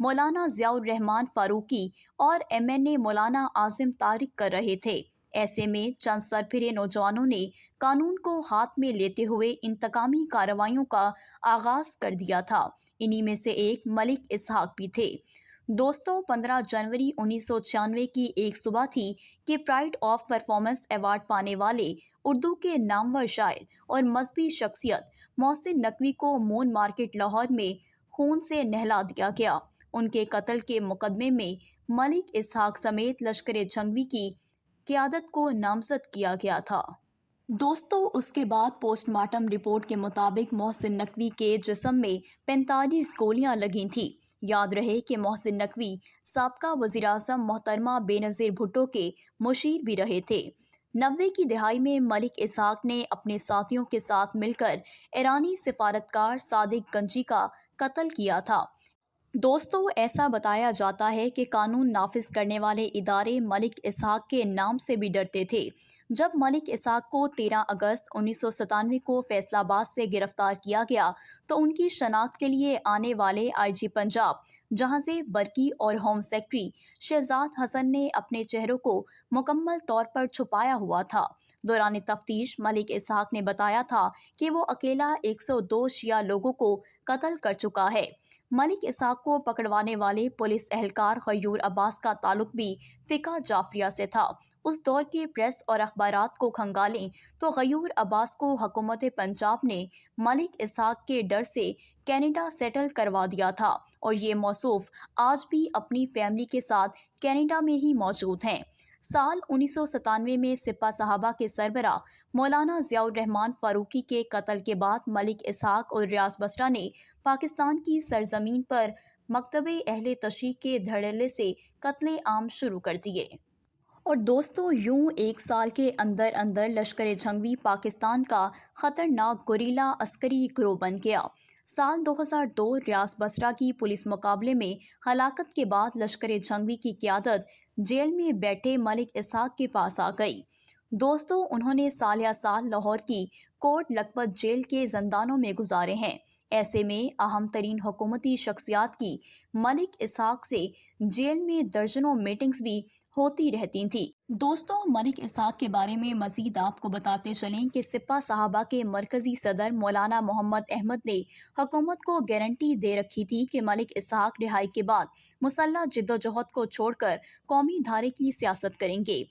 مولانا ضیاء الرحمان فاروقی اور MNA مولانا عاصم طارق کر رہے تھے۔ ایسے میں چند سرپھرے نوجوانوں نے قانون کو ہاتھ میں لیتے ہوئے انتقامی کارروائیوں کا آغاز کر دیا تھا۔ انہی میں سے ایک ملک اسحاق بھی تھے۔ دوستو، 15 جنوری 1996 کی ایک صبح تھی کہ پرائڈ آف پرفارمنس ایوارڈ پانے والے اردو کے نامور شاعر اور مذہبی شخصیت محسن نقوی کو مون مارکیٹ لاہور میں خون سے نہلا دیا گیا۔ ان کے قتل کے مقدمے میں ملک اسحاق سمیت لشکر جھنگوی کی قیادت کو نامزد کیا گیا تھا۔ دوستو، اس کے بعد پوسٹ مارٹم رپورٹ کے مطابق محسن نقوی کے جسم میں 45 گولیاں لگی تھیں۔ یاد رہے کہ محسن نقوی سابقہ وزیراعظم محترمہ بے نظیر بھٹو کے مشیر بھی رہے تھے۔ 90 کی دہائی میں ملک اسحاق نے اپنے ساتھیوں کے ساتھ مل کر ایرانی سفارتکار صادق گنجی کا قتل کیا تھا۔ دوستو، ایسا بتایا جاتا ہے کہ قانون نافذ کرنے والے ادارے ملک اسحاق کے نام سے بھی ڈرتے تھے۔ جب ملک اسحاق کو 13 اگست 1997 کو فیصل آباد سے گرفتار کیا گیا تو ان کی شناخت کے لیے آنے والے IG پنجاب جہانزیب برقی اور ہوم سیکرٹری شہزاد حسن نے اپنے چہروں کو مکمل طور پر چھپایا ہوا تھا۔ دوران تفتیش ملک اسحاق نے بتایا تھا کہ وہ اکیلا 102 شیعہ لوگوں کو قتل کر چکا ہے۔ ملک اسحاق کو پکڑوانے والے پولیس اہلکار غیور عباس کا تعلق بھی فقہ جعفریہ سے تھا۔ اس دور کے پریس اور اخبارات کو کھنگالیں تو غیور عباس کو حکومت پنجاب نے ملک اسحاق کے ڈر سے کینیڈا سیٹل کروا دیا تھا اور یہ موصوف آج بھی اپنی فیملی کے ساتھ کینیڈا میں ہی موجود ہیں۔ سال 1997 میں سپہ صحابہ کے سربراہ مولانا ضیاء الرحمان فاروقی کے قتل کے بعد ملک اسحاق اور ریاض بسرا نے پاکستان کی سرزمین پر مکتب اہل تشیع کے دھڑلے سے قتل عام شروع کر دیے۔ اور دوستو، یوں ایک سال کے اندر اندر لشکر جھنگوی پاکستان کا خطرناک گوریلا عسکری گروہ بن گیا۔ سال 2002 ریاض بسرا کی پولیس مقابلے میں ہلاکت کے بعد لشکر جھنگوی کی قیادت جیل میں بیٹھے ملک اسحاق کے پاس آ گئی۔ دوستو، انہوں نے سالیہ سال لاہور کی کوٹ لکھپت جیل کے زندانوں میں گزارے ہیں۔ ایسے میں اہم ترین حکومتی شخصیات کی ملک اسحاق سے جیل میں درجنوں میٹنگز بھی ہوتی رہتی تھیں۔ دوستو، ملک اسحاق کے بارے میں مزید آپ کو بتاتے چلیں کہ سپہ صحابہ کے مرکزی صدر مولانا محمد احمد نے حکومت کو گارنٹی دے رکھی تھی کہ ملک اسحاق رہائی کے بعد مسلح جدوجہد کو چھوڑ کر قومی دھارے کی سیاست کریں گے۔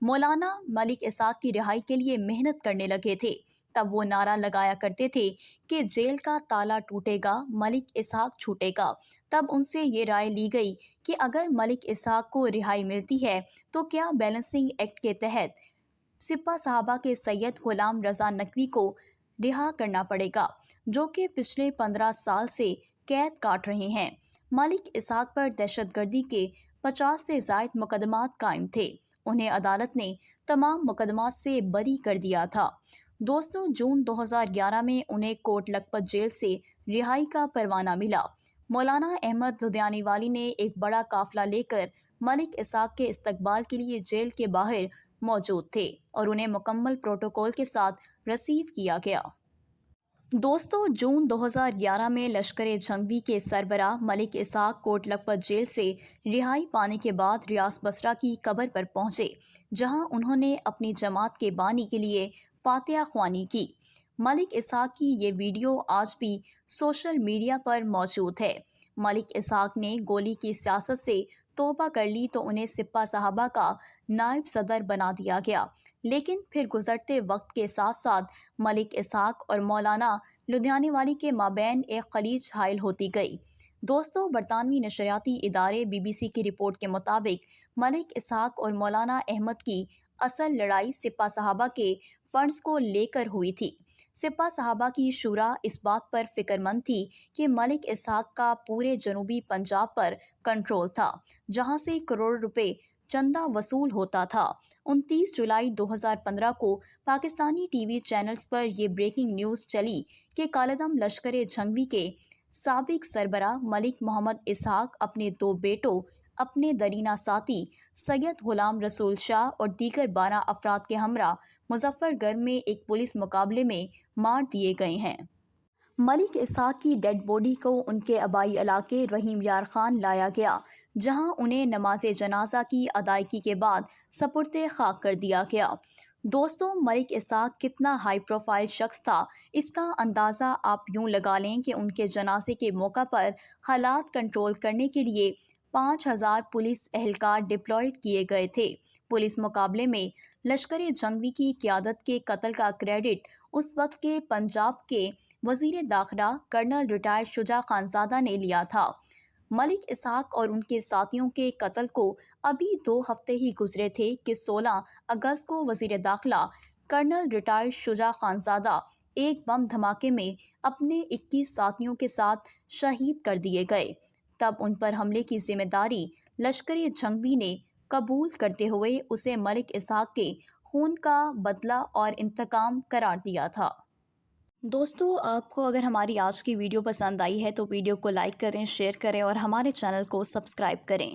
مولانا ملک اسحاق کی رہائی کے لیے محنت کرنے لگے تھے۔ تب وہ نعرہ لگایا کرتے تھے کہ جیل کا تالا ٹوٹے گا، ملک اسحاق چھوٹے گا۔ تب ان سے یہ رائے لی گئی کہ اگر ملک اسحاق کو رہائی ملتی ہے تو کیا بیلنسنگ ایکٹ کے تحت سپہ صحابہ کے سید غلام رضا نقوی کو رہا کرنا پڑے گا، جو کہ پچھلے 15 سال سے قید کاٹ رہے ہیں۔ ملک اسحاق پر دہشت گردی کے 50 سے زائد مقدمات قائم تھے۔ انہیں عدالت نے تمام مقدمات سے بری کر دیا تھا۔ دوستو، جون 2011 میں انہیں کوٹ لکھپت جیل سے رہائی کا پروانہ ملا۔ مولانا احمد لدھیانی والی نے ایک بڑا قافلہ لے کر ملک اسحاق کے استقبال کے لیے جیل کے باہر موجود تھے اور انہیں مکمل پروٹوکول کے ساتھ ریسیو کیا گیا۔ دوستو، جون 2011 میں لشکر جھنگوی کے سربراہ ملک اسحاق کوٹ لکھپت جیل سے رہائی پانے کے بعد ریاض بسرا کی قبر پر پہنچے، جہاں انہوں نے اپنی جماعت کے بانی کے لیے فاتحہ خوانی کی۔ ملک اسحاق کی یہ ویڈیو آج بھی سوشل میڈیا پر موجود ہے۔ ملک اسحاق نے گولی کی سیاست سے توبہ کر لی تو انہیں سپہ صحابہ کا نائب صدر بنا دیا گیا، لیکن پھر گزرتے وقت کے ساتھ ساتھ ملک اسحاق اور مولانا لدھیانی والی کے مابین ایک خلیج حائل ہوتی گئی۔ دوستو، برطانوی نشریاتی ادارے BBC کی رپورٹ کے مطابق ملک اسحاق اور مولانا احمد کی اصل لڑائی سپہ صحابہ کے فنڈز کو لے کر ہوئی تھی۔ سپہ صحابہ کی شورا اس بات پر فکر مند تھی کہ ملک اسحاق کا پورے جنوبی پنجاب پر کنٹرول تھا، جہاں سے کروڑ روپے چندہ وصول ہوتا تھا۔ 29 جولائی 2015 کو پاکستانی ٹی وی چینلز پر یہ بریکنگ نیوز چلی کہ کالعدم لشکر جھنگوی کے سابق سربراہ ملک محمد اسحاق اپنے 2 بیٹوں، اپنے درینہ ساتھی سید غلام رسول شاہ اور دیگر 12 افراد کے ہمراہ مظفر گڑھ میں ایک پولیس مقابلے میں مار دیے گئے ہیں۔ ملک اسحاق کی ڈیڈ باڈی کو ان کے آبائی علاقے رحیم یار خان لایا گیا، جہاں انہیں نماز جنازہ کی ادائیگی کے بعد سپرد خاک کر دیا گیا۔ دوستو، ملک اسحاق کتنا ہائی پروفائل شخص تھا، اس کا اندازہ آپ یوں لگا لیں کہ ان کے جنازے کے موقع پر حالات کنٹرول کرنے کے لیے 5000 پولیس اہلکار ڈپلائڈ کیے گئے تھے۔ پولیس مقابلے میں لشکر جنگی کی قیادت کے قتل کا کریڈٹ اس وقت کے پنجاب کے وزیر داخلہ کرنل ریٹائرڈ شجاع خانزادہ نے لیا تھا۔ ملک اسحاق اور ان کے ساتھیوں کے قتل کو ابھی 2 ہفتے ہی گزرے تھے کہ 16 اگست کو وزیر داخلہ کرنل ریٹائرڈ شجاع خانزادہ ایک بم دھماکے میں اپنے 21 ساتھیوں کے ساتھ شہید کر دیے گئے۔ تب ان پر حملے کی ذمہ داری لشکر جنگی نے قبول کرتے ہوئے اسے ملک اسحاق کے خون کا بدلہ اور انتقام قرار دیا تھا۔ دوستو، آپ کو اگر ہماری آج کی ویڈیو پسند آئی ہے تو ویڈیو کو لائک کریں، شیئر کریں اور ہمارے چینل کو سبسکرائب کریں۔